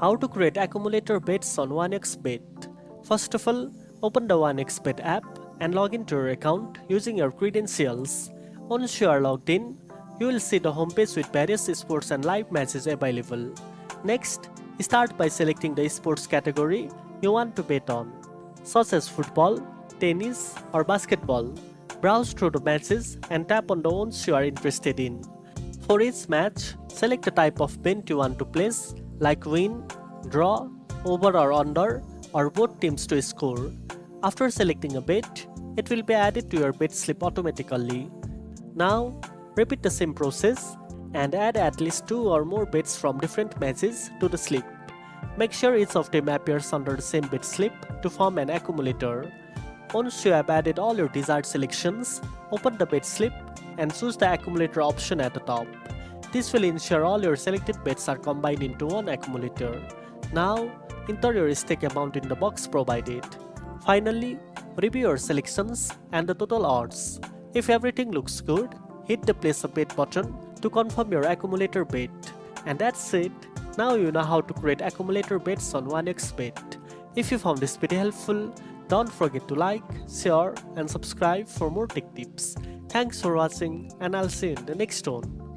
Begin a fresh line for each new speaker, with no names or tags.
How to create accumulator bets on 1xBet. First of all, open the 1xBet app and log into your account using your credentials. Once you are logged in, you will see the homepage with various sports and live matches available. Next, start by selecting the sports category you want to bet on, such as football, tennis, or basketball. Browse through the matches and tap on the ones you are interested in. For each match, select the type of bet you want to place, like win, draw, over or under, or both teams to score. After selecting a bet, it will be added to your bet slip automatically. Now, repeat the same process and add at least 2 or more bets from different matches to the slip. Make sure each of them appears under the same bet slip to form an accumulator. Once you have added all your desired selections, open the bet slip and choose the accumulator option at the top. This will ensure all your selected bets are combined into one accumulator. Now, enter your stake amount in the box provided. Finally, review your selections and the total odds. If everything looks good, hit the place a bet button to confirm your accumulator bet. And that's it. Now you know how to create accumulator bets on 1xBet. If you found this video helpful, don't forget to like, share and subscribe for more tech tips. Thanks for watching and I'll see you in the next one.